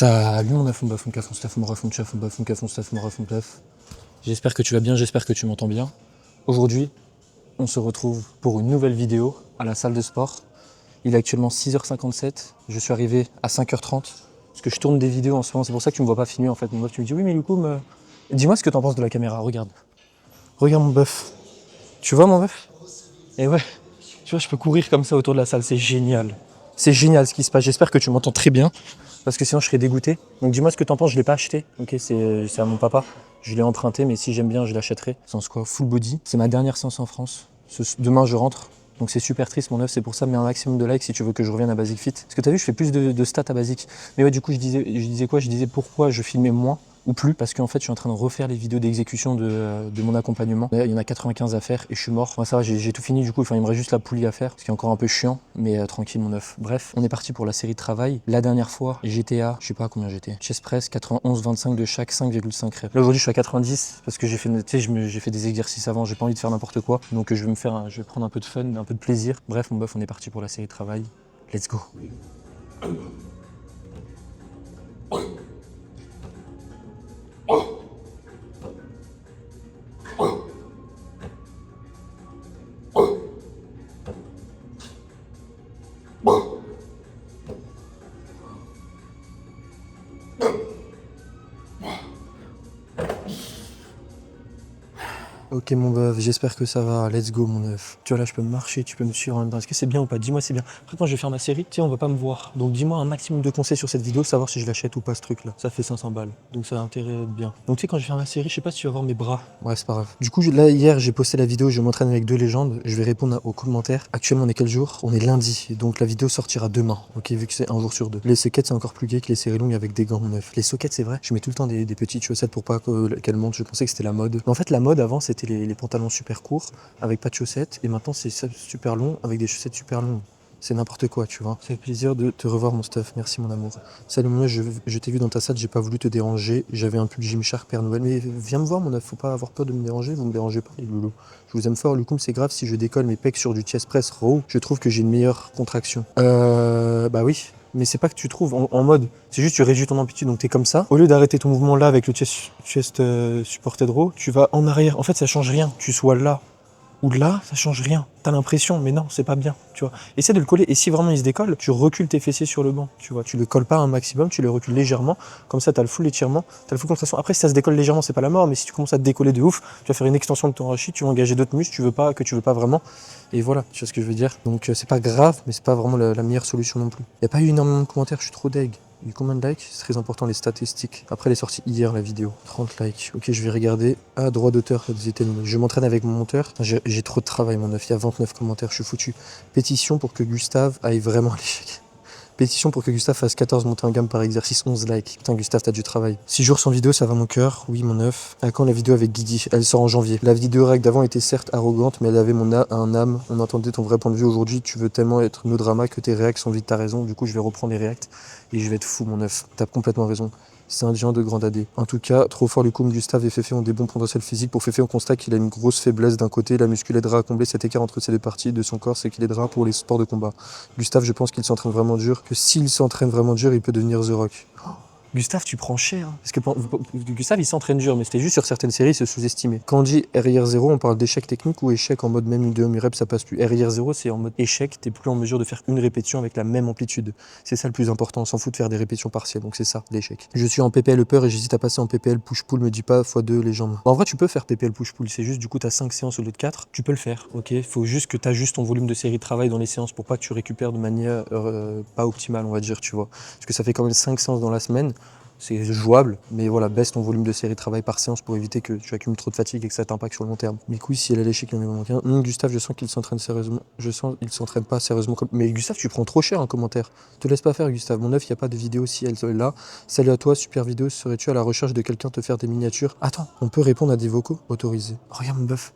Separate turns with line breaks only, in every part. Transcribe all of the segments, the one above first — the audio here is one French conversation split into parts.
Salut mon œuf, mon bœuf, mon caf, mon staff, mon ref, mon chef, mon bœuf, mon caf, mon staff, mon ref, mon plaf. J'espère que tu vas bien, j'espère que tu m'entends bien. Aujourd'hui, on se retrouve pour une nouvelle vidéo à la salle de sport. Il est actuellement 6h57, je suis arrivé à 5h30 parce que je tourne des vidéos en ce moment, c'est pour ça que tu me vois pas filmer en fait. Mon bœuf, tu me dis oui mais du coup, dis-moi ce que t'en penses de la caméra, regarde. Regarde mon bœuf. Tu vois mon bœuf? Et ouais, tu vois, je peux courir comme ça autour de la salle, c'est génial. C'est génial ce qui se passe, j'espère que tu m'entends très bien. Parce que sinon je serais dégoûté. Donc dis-moi ce que t'en penses, je l'ai pas acheté. Ok, c'est à mon papa. Je l'ai emprunté, mais si j'aime bien, je l'achèterai. Séance quoi? Full body. C'est ma dernière séance en France. Demain je rentre. Donc c'est super triste mon œuf, c'est pour ça, mets un maximum de likes si tu veux que je revienne à Basic Fit. Parce que t'as vu, je fais plus de stats à Basic. Mais ouais, du coup, je disais quoi? Je disais pourquoi je filmais moins ou plus, parce qu'en fait, je suis en train de refaire les vidéos d'exécution de mon accompagnement. Là, il y en a 95 à faire et je suis mort. Moi, ça va, j'ai tout fini du coup, enfin, il me reste juste la poulie à faire, ce qui est encore un peu chiant, mais tranquille mon œuf. Bref, on est parti pour la série de travail. La dernière fois, j'étais à, je sais pas à combien j'étais, chest press, 91-25 de chaque, 5,5 reps. Là aujourd'hui, je suis à 90 parce que j'ai fait, j'ai fait des exercices avant, j'ai pas envie de faire n'importe quoi, donc je vais prendre un peu de fun, un peu de plaisir. Bref, mon bœuf, on est parti pour la série de travail. Let's go. Ok mon bœuf, j'espère que ça va, let's go mon œuf. Tu vois là je peux marcher, tu peux me suivre en même temps. Est-ce que c'est bien ou pas? Dis-moi c'est bien. Après quand je vais faire ma série, tu sais on va pas me voir. Donc dis-moi un maximum de conseils sur cette vidéo, savoir si je l'achète ou pas ce truc là. Ça fait 500 balles, donc ça a intérêt à être bien. Donc tu sais quand je vais faire ma série, je sais pas si tu vas voir mes bras. Ouais c'est pas grave. Du coup là hier j'ai posté la vidéo, je m'entraîne avec deux légendes. Je vais répondre aux commentaires. Actuellement on est quel jour? On est lundi, donc la vidéo sortira demain. Ok vu que c'est un jour sur deux. Les sockets c'est encore plus gay que les séries longues avec des gants mon œuf. Les sockets c'est vrai, je mets tout le temps des petites chaussettes pour pas qu'elles montent. Je pensais que c'était la mode. Mais en fait la mode avant c'était les pantalons super court avec pas de chaussettes et maintenant c'est super long avec des chaussettes super longues. C'est n'importe quoi, tu vois. Ça fait plaisir de te revoir mon stuff, merci mon amour. Salut mon œuf, je t'ai vu dans ta salle, j'ai pas voulu te déranger. J'avais un pull Gymshark Père Noël, mais viens me voir mon œuf, faut pas avoir peur de me déranger, vous me dérangez pas les loulous. Je vous aime fort, Lucum, c'est grave si je décolle mes pecs sur du chest press row, je trouve que j'ai une meilleure contraction. Bah oui. Mais c'est pas que tu trouves en mode, c'est juste tu réduis ton amplitude, donc t'es comme ça. Au lieu d'arrêter ton mouvement là avec le chest supported row, tu vas en arrière. En fait, ça change rien. Tu sois là ou là, ça change rien. T'as l'impression, mais non, c'est pas bien, tu vois. Essaie de le coller, et si vraiment il se décolle, tu recules tes fessiers sur le banc, tu vois. Tu le colles pas un maximum, tu le recules légèrement, comme ça t'as le full étirement, t'as le full contraction. Après, si ça se décolle légèrement, c'est pas la mort, mais si tu commences à te décoller de ouf, tu vas faire une extension de ton rachis, tu vas engager d'autres muscles que tu veux pas vraiment, et voilà, tu vois ce que je veux dire. Donc c'est pas grave, mais c'est pas vraiment la meilleure solution non plus. Y a pas eu énormément de commentaires, je suis trop deg. Il y a eu combien de likes? C'est très important les statistiques. Après elle est sortie hier la vidéo. 30 likes. Ok je vais regarder. Ah droit d'auteur, ça disait terminé. Je m'entraîne avec mon monteur. J'ai trop de travail mon œuf. Il y a 29 commentaires, je suis foutu. Pétition pour que Gustave aille vraiment à l'échec. Pétition pour que Gustave fasse 14 montées en gamme par exercice, 11 likes. Putain Gustave t'as du travail. 6 jours sans vidéo ça va mon cœur. Oui mon œuf. À quand la vidéo avec Guigui? Elle sort en janvier. La vidéo règle d'avant était certes arrogante mais elle avait un âme. On entendait ton vrai point de vue. Aujourd'hui tu veux tellement être no drama que tes réacts sont vite ta raison. Du coup je vais reprendre les réacts et je vais être fou mon œuf. T'as complètement raison. C'est un géant de grande AD. En tout cas, trop fort Lucum, Gustave et Féfé ont des bons potentiels physiques. Pour Féfé, on constate qu'il a une grosse faiblesse d'un côté. La muscu aidera à combler cet écart entre ces deux parties de son corps, c'est qu'il aidera pour les sports de combat. Gustave, je pense qu'il s'entraîne vraiment dur, que s'il s'entraîne vraiment dur, il peut devenir The Rock. Gustave, tu prends cher. Parce que Gustave, il s'entraîne dur, mais c'était juste sur certaines séries, c'est sous-estimé. Quand on dit RIR 0, on parle d'échec technique ou échec en mode même une demi-rep, ça passe plus. RIR 0, c'est en mode échec, t'es plus en mesure de faire une répétition avec la même amplitude. C'est ça le plus important, on s'en fout de faire des répétitions partielles, donc c'est ça, l'échec. Je suis en PPL upper et j'hésite à passer en PPL push-pull, me dis pas x2 les jambes. En vrai, tu peux faire PPL push-pull, c'est juste du coup, t'as 5 séances au lieu de 4, tu peux le faire, ok. Faut juste que t'ajustes ton volume de série de travail dans les séances pour pas que tu récupères de manière pas optimale, on va dire, tu vois. Parce que ça fait quand même 5 séances dans la semaine. C'est jouable, mais voilà, baisse ton volume de série de travail par séance pour éviter que tu accumules trop de fatigue et que ça t'impacte sur le long terme. Mais oui, si elle a l'échec, il y en a vraiment qu'un. Gustave, je sens qu'il s'entraîne sérieusement. Je sens qu'il s'entraîne pas sérieusement. Mais Gustave, tu prends trop cher en commentaire. Te laisse pas faire, Gustave. Mon œuf, il n'y a pas de vidéo si elle est là. Salut à toi, super vidéo. Serais-tu à la recherche de quelqu'un te faire des miniatures? Attends, on peut répondre à des vocaux autorisés. Oh, regarde mon bœuf.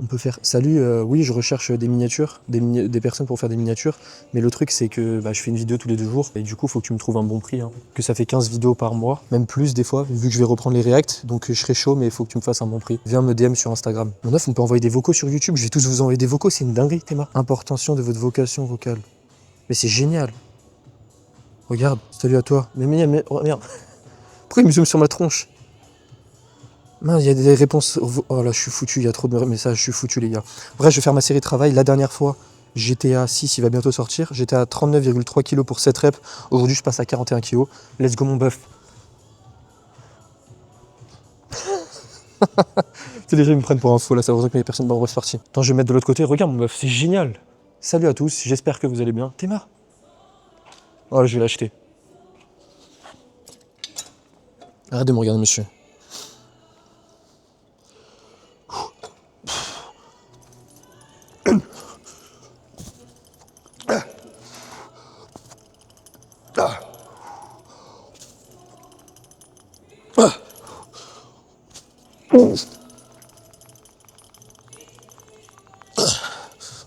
On peut faire salut, oui, je recherche des miniatures, des personnes pour faire des miniatures, mais le truc c'est que je fais une vidéo tous les 2 jours et du coup faut que tu me trouves un bon prix, hein. Que ça fait 15 vidéos par mois, même plus des fois, vu que je vais reprendre les reacts, donc je serai chaud, mais il faut que tu me fasses un bon prix. Viens me DM sur Instagram. Mon œuf, on peut envoyer des vocaux sur YouTube, je vais tous vous envoyer des vocaux, c'est une dinguerie, Théma. Importantion de votre vocation vocale. Mais c'est génial. Regarde, salut à toi. Mais oh merde. Pourquoi il me zoome sur ma tronche? Mince, il y a des réponses. Oh là, je suis foutu, il y a trop de messages, je suis foutu, les gars. Bref, je vais faire ma série de travail. La dernière fois, j'étais à 6, il va bientôt sortir. J'étais à 39,3 kg pour 7 reps. Aujourd'hui, je passe à 41 kg. Let's go, mon bœuf. C'est les gens ils me prennent pour un faux là, ça veut dire que les personnes bref, c'est parti. Attends, je vais mettre de l'autre côté. Regarde, mon bœuf, c'est génial. Salut à tous, j'espère que vous allez bien. Théma. Oh là, je vais l'acheter. Arrête de me regarder, monsieur.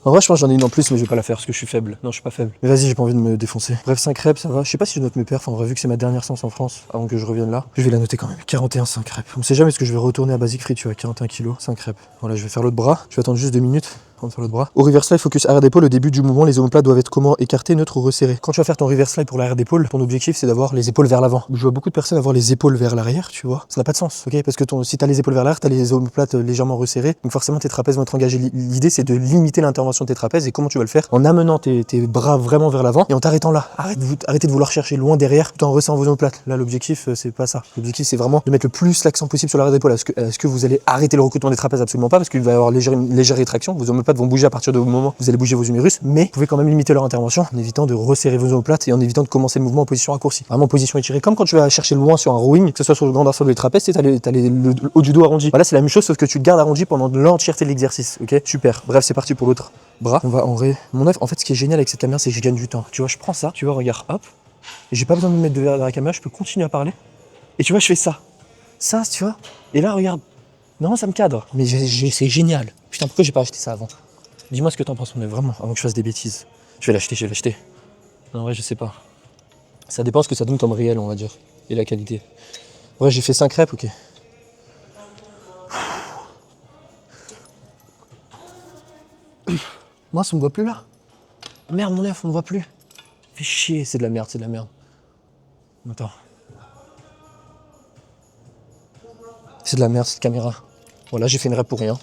En vrai, je pense que j'en ai une en plus, mais je vais pas la faire parce que je suis faible. Non, je suis pas faible. Mais vas-y, j'ai pas envie de me défoncer. Bref, 5 reps, ça va. Je sais pas si je note mes perfs. En vrai, vu que c'est ma dernière séance en France, avant que je revienne là, je vais la noter quand même. 41, 5 reps. On sait jamais ce que je vais retourner à Basic Free, tu vois. 41 kg, 5 reps. Voilà, je vais faire l'autre bras. Je vais attendre juste 2 minutes. On va faire l'autre bras. Au reverse slide, focus arrière d'épaule. Au début du mouvement, les omoplates doivent être comment? Écartés, neutres ou resserrés. Quand tu vas faire ton reverse slide pour l'arrière d'épaule, ton objectif c'est d'avoir les épaules vers l'avant. Je vois beaucoup de personnes avoir les épaules vers l'arrière, tu vois. Ça n'a pas de sens, ok? Parce que si t'as les épaules vers l'arrière, t'as les omoplates légèrement resserrés. Donc forcément tes trapèzes vont être engagés. L'idée c'est de limiter l'intervention de tes trapèzes. Et comment tu vas le faire? En amenant tes bras vraiment vers l'avant et en t'arrêtant là. Arrêtez de vouloir chercher loin derrière tout en resserrant vos omoplates. Là l'objectif c'est pas ça. L'objectif c'est vraiment de mettre le plus l'accent possible sur l'arrière d'épaule. Est-ce que vous allez arrêter le recrutement des trapèzes? Absolument pas, parce qu'il va y avoir une légère rétraction. Vos omoplates vont bouger à partir du moment où vous allez bouger vos humérus, mais vous pouvez quand même limiter leur intervention en évitant de resserrer vos omoplates et en évitant de commencer le mouvement en position raccourcie. Vraiment en position étirée, comme quand tu vas chercher loin sur un rowing, que ce soit sur le grand dorsal ou les trapèzes, t'as le haut du dos arrondi. Voilà, c'est la même chose sauf que tu le gardes arrondi pendant l'entièreté de l'exercice. Ok, super. Bref, c'est parti pour l'autre bras. On va mon œuf. En fait, ce qui est génial avec cette caméra, c'est que je gagne du temps. Tu vois, je prends ça, tu vois, regarde, hop, et j'ai pas besoin de me mettre derrière la caméra, je peux continuer à parler. Et tu vois, je fais ça, tu vois. Et là, regarde, non, ça me cadre. Mais c'est génial. Putain, pourquoi j'ai pas acheté ça avant? Dis-moi ce que t'en penses, vraiment, avant que je fasse des bêtises. Je vais l'acheter. Non, en vrai, je sais pas. Ça dépend ce que ça donne comme réel, on va dire. Et la qualité. Ouais, j'ai fait 5 reps, ok. Moi, ça me voit plus là. Merde, mon œuf, on me voit plus. Fais chier, c'est de la merde. Attends. C'est de la merde, cette caméra. Voilà, j'ai fait une rep pour rien.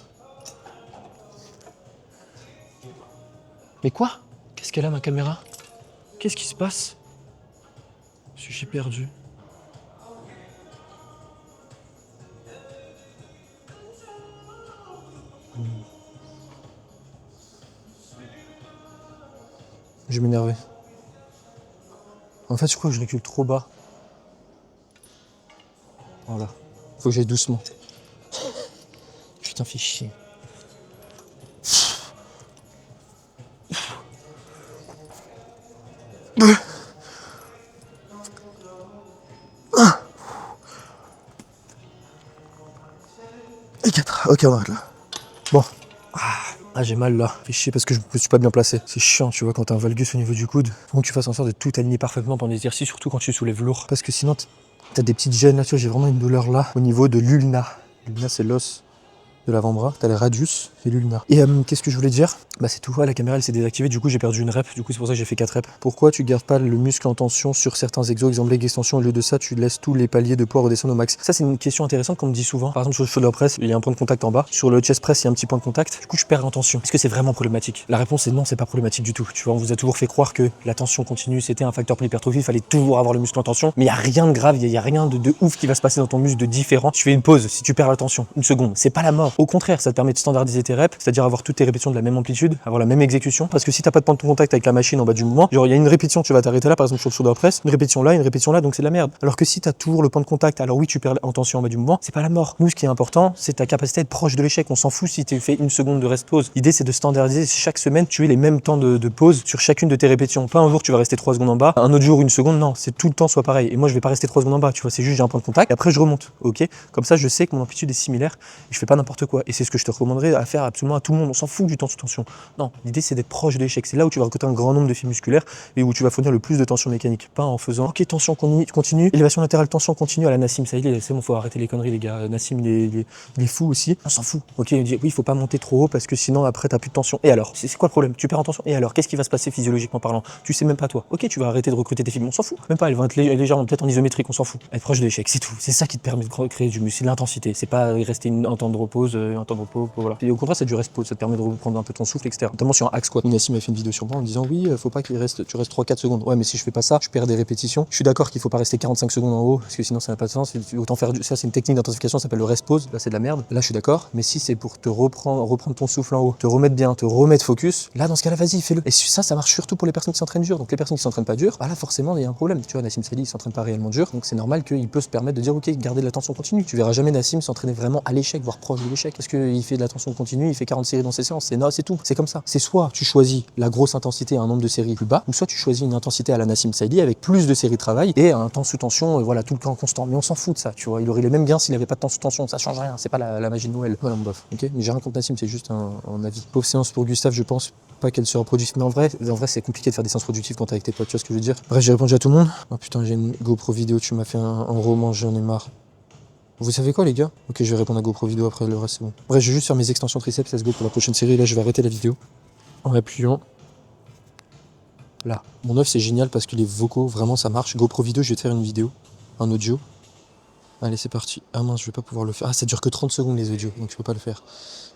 Mais quoi? Qu'est-ce qu'elle a, ma caméra? Qu'est-ce qui se passe? J'ai perdu. Je vais m'énerver. En fait, je crois que je recule trop bas. Voilà. Faut que j'aille doucement. Putain, fais chier. Et 4. Ok, on arrête là. Bon. Ah, j'ai mal là. Fais chier parce que je me suis pas bien placé. C'est chiant, tu vois, quand t'as un valgus au niveau du coude. Faut que tu fasses en sorte de tout aligner parfaitement pendant l'exercice, surtout quand tu soulèves lourd. Parce que sinon, t'as des petites gênes là, tu vois, j'ai vraiment une douleur là, au niveau de l'ulna. L'ulna, c'est l'os de l'avant-bras, t'as les radius et l'ulna. Et qu'est-ce que je voulais dire? Bah c'est tout, la caméra elle s'est désactivée, du coup j'ai perdu une rep, du coup c'est pour ça que j'ai fait 4 reps. Pourquoi tu gardes pas le muscle en tension sur certains exos, exemple leg extension, au lieu de ça tu laisses tous les paliers de poids redescendre au max? Ça c'est une question intéressante qu'on me dit souvent. Par exemple sur le shoulder press, il y a un point de contact en bas, sur le chest press il y a un petit point de contact, du coup je perds en tension. Est-ce que c'est vraiment problématique? La réponse est non, c'est pas problématique du tout. Tu vois, on vous a toujours fait croire que la tension continue c'était un facteur pour l'hypertrophie, il fallait toujours avoir le muscle en tension, mais il y a rien de grave, il y a rien de ouf qui va se passer dans ton muscle de différent. Tu fais une pause, si tu perds la tension, une seconde, c'est pas la mort. Au contraire, ça te permet de standardiser tes reps, c'est-à-dire avoir toutes tes répétitions de la même amplitude, avoir la même exécution, parce que si t'as pas de point de contact avec la machine en bas du mouvement, genre il y a une répétition, tu vas t'arrêter là, par exemple sur le shoulder press, une répétition là, donc c'est de la merde. Alors que si t'as toujours le point de contact, alors oui tu perds en tension en bas du mouvement, c'est pas la mort. Nous ce qui est important, c'est ta capacité à être proche de l'échec. On s'en fout si tu fais une seconde de rest pause. L'idée c'est de standardiser chaque semaine, tu aies les mêmes temps de pause sur chacune de tes répétitions. Pas un jour tu vas rester 3 secondes en bas, un autre jour une seconde, non, c'est tout le temps soit pareil. Et moi je vais pas rester 3 secondes en bas, tu vois, c'est juste j'ai un point de contact, et après je remonte, ok? Comme ça je sais que mon amplitude est similaire et je fais pas n'importe n'importe quoi. Et c'est ce que je te recommanderais à faire absolument à tout le monde. On s'en fout du temps sous tension. Non, l'idée c'est d'être proche de l'échec. C'est là où tu vas recruter un grand nombre de fibres musculaires et où tu vas fournir le plus de tension mécanique. Pas en faisant ok, tension continue, élévation latérale, tension continue à la Nassim. Ça y est, c'est bon, faut arrêter les conneries, les gars. Nassim, il est fou aussi. On s'en fout. Ok, il dit oui, il faut pas monter trop haut parce que sinon après t'as plus de tension. Et alors, c'est quoi le problème? Tu perds en tension. Et alors, qu'est-ce qui va se passer physiologiquement parlant? Tu sais même pas toi. Ok, tu vas arrêter de recruter tes fibres. On s'en fout. Même pas, elles vont être légèrement peut-être en isométrique. On s'en fout. Être proche de l'échec, c'est tout. C'est ça qui te permet de créer du muscle. C'est l'intensité. C'est pas rester un temps de repose, voilà. Et au contraire, c'est du rest-pause. Ça te permet de reprendre un peu ton souffle, etc. Notamment sur un hack squat. Nassim a fait une vidéo sur moi en disant oui, faut pas tu restes 3-4 secondes. Ouais, mais si je fais pas ça, je perds des répétitions. Je suis d'accord qu'il faut pas rester 45 secondes en haut parce que sinon ça n'a pas de sens. Autant faire ça, c'est une technique d'intensification, ça s'appelle le rest pause. Là, c'est de la merde. Là, je suis d'accord. Mais si c'est pour te reprendre ton souffle en haut, te remettre bien, te remettre focus, là, dans ce cas-là, vas-y, fais-le. Et ça marche surtout pour les personnes qui s'entraînent dur. Donc les personnes qui s'entraînent pas dur, bah là, forcément, il y a un problème. Tu vois, Nassim Saïdi, il s'entraîne pas réellement dur. Donc c'est normal qu'il peut se permettre de dire ok, garder de la tension continue. Tu verras jamais Nassim s'entraîner vraiment à l'échec, voire proche de l'échec. Parce qu'il fait de la tension continue, il fait 40 séries dans ses séances. C'est tout. C'est comme ça. C'est soit tu choisis la grosse intensité à un nombre de séries plus bas, ou soit tu choisis une intensité à la Nassim Saïdi avec plus de séries de travail et un temps sous tension, voilà, tout le temps constant. Mais on s'en fout de ça, tu vois. Il aurait les mêmes gains s'il avait pas de temps sous tension. Ça change rien. C'est pas la magie de Noël. Voilà, mon bof. Ok. Mais j'ai rien contre Nassim, c'est juste un avis. Pauvre séance pour Gustave, je pense pas qu'elle sera productive. Mais en vrai, c'est compliqué de faire des séances productives quand t'es avec tes potes. Tu vois ce que je veux dire? Bref, j'ai répondu à tout le monde. Oh putain, j'ai une GoPro vidéo. Tu m'as fait un roman, j'en ai marre. Vous savez quoi les gars? Ok, je vais répondre à GoPro vidéo après, le reste c'est bon. Bref, je vais juste faire mes extensions triceps, let's go pour la prochaine série. Là, je vais arrêter la vidéo en appuyant là. Mon œuf c'est génial parce que les vocaux, vraiment ça marche. GoPro vidéo, je vais te faire une vidéo, un audio. Allez, c'est parti. Ah mince, je vais pas pouvoir le faire. Ah, ça dure que 30 secondes les audios, donc je peux pas le faire.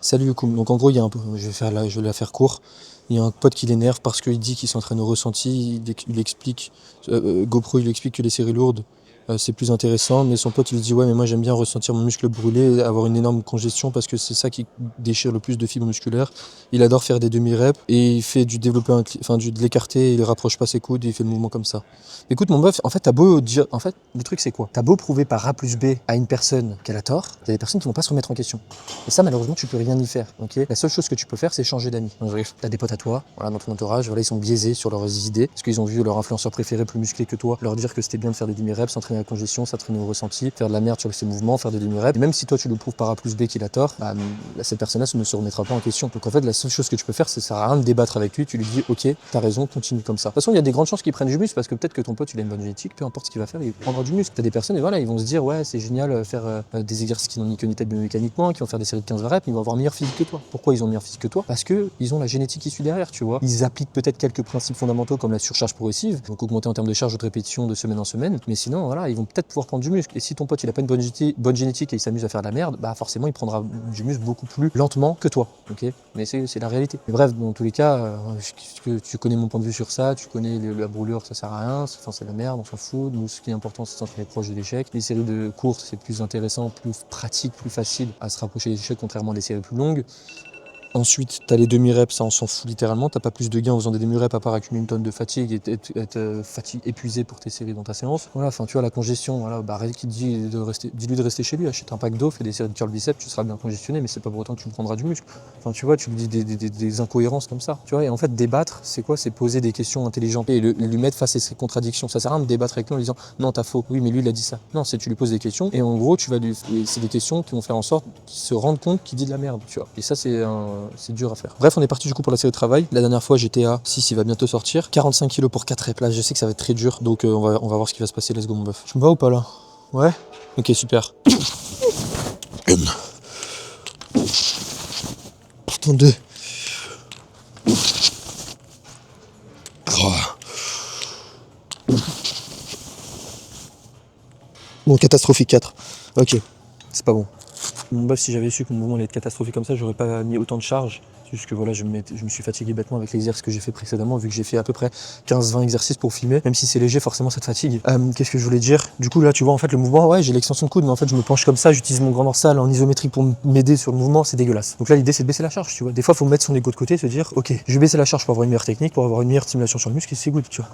Salut Yokoum. Donc en gros, il y a un peu, je vais la faire court. Il y a un pote qui l'énerve parce qu'il dit qu'il s'entraîne au ressenti. Il explique, GoPro, il explique que les séries lourdes, c'est plus intéressant, mais son pote il dit ouais mais moi j'aime bien ressentir mon muscle brûler, avoir une énorme congestion parce que c'est ça qui déchire le plus de fibres musculaires. Il adore faire des demi-reps et il fait du développé, de l'écarter, il rapproche pas ses coudes et il fait le mouvement comme ça. Écoute mon meuf, en fait t'as beau dire, en fait le truc c'est quoi? T'as beau prouver par A plus B à une personne qu'elle a tort, il y a des personnes qui vont pas se remettre en question. Et ça malheureusement tu peux rien y faire, ok? La seule chose que tu peux faire c'est changer d'amis. Bref, t'as des potes à toi, voilà, dans ton entourage, voilà, ils sont biaisés sur leurs idées, parce qu'ils ont vu leur influenceur préféré plus musclé que toi, leur dire que c'était bien de faire des demi-reps, s'entraîner à la congestion, s'entraîner au ressenti, faire de la merde sur ses mouvements, faire des demi-reps. Et même si toi tu le prouves par A plus B qu'il a tort, bah, cette personne-là ne se remettra pas en question. Donc en fait la seule chose que tu peux faire c'est ça sert à rien de débattre avec lui, tu lui dis ok, t'as raison, continue comme ça. De toute façon il y a des grandes chances qu'il prenne du muscle parce que peut-être que ton pote il a une bonne génétique, peu importe ce qu'il va faire, il prendra du muscle. T'as des personnes et voilà, ils vont se dire ouais c'est génial faire des exercices qui n'ont ni queue ni tête biomécaniquement, qui vont faire des séries de 15 reps, ils vont avoir meilleur physique que toi. Pourquoi ils ont meilleur physique que toi? Parce que ils ont la génétique issue derrière, tu vois. Ils appliquent peut-être quelques principes fondamentaux comme la surcharge progressive, donc augmenter en termes de charge ou de répétition de semaine en semaine, mais sinon voilà, ils vont peut-être pouvoir prendre du muscle. Et si ton pote il a pas une bonne génétique et il s'amuse à faire de la merde, bah forcément il prendra du muscle beaucoup plus lentement que toi, ok? Mais c'est la réalité. Mais bref, dans tous les cas, tu connais mon point de vue sur ça, tu connais la brûlure, ça sert à rien, enfin, c'est la merde, on s'en fout. Nous, ce qui est important, c'est de s'entraîner proche de l'échec. Les séries de courses, c'est plus intéressant, plus pratique, plus facile à se rapprocher des échecs, contrairement à des séries plus longues. Ensuite, tu as les demi-reps, ça on s'en fout littéralement, t'as pas plus de gains en faisant des demi-reps à part accumuler une tonne de fatigue et être épuisé pour tes séries dans ta séance. Voilà, enfin tu vois la congestion, voilà, bah qui dis-lui de rester chez lui, achète un pack d'eau, fais des séries de curl biceps, tu seras bien congestionné, mais c'est pas pour autant que tu prendras du muscle. Enfin tu vois, tu lui dis des incohérences comme ça. Tu vois, et en fait débattre, c'est quoi? C'est poser des questions intelligentes et lui mettre face à ses contradictions. Ça sert à rien de débattre avec lui en lui disant non t'as faux, oui mais lui il a dit ça. Non, c'est tu lui poses des questions et en gros c'est des questions qui vont faire en sorte qu'il se rende compte qu'il dit de la merde, tu vois. Et ça c'est dur à faire. Bref, on est parti du coup pour la série de travail. La dernière fois, j'étais à 6, il va bientôt sortir. 45 kg pour 4 reps. Là, je sais que ça va être très dur. Donc, on va voir ce qui va se passer. Let's go, mon bœuf. Tu me vas ou pas là? Ouais? Ok, super. Partons 2. Bon, catastrophique 4. Ok, c'est pas bon. Mon bœuf, si j'avais su que mon mouvement allait être catastrophique comme ça, j'aurais pas mis autant de charge. C'est juste que voilà, je me suis fatigué bêtement avec l'exercice que j'ai fait précédemment, vu que j'ai fait à peu près 15-20 exercices pour filmer. Même si c'est léger, forcément ça te fatigue. Qu'est-ce que je voulais dire? Du coup là, tu vois en fait le mouvement, ouais, j'ai l'extension de coude, mais en fait je me penche comme ça, j'utilise mon grand dorsal en isométrique pour m'aider sur le mouvement, c'est dégueulasse. Donc là l'idée c'est de baisser la charge, tu vois. Des fois faut mettre son ego de côté, se dire ok, je vais baisser la charge pour avoir une meilleure technique, pour avoir une meilleure stimulation sur le muscle, et c'est good, tu vois.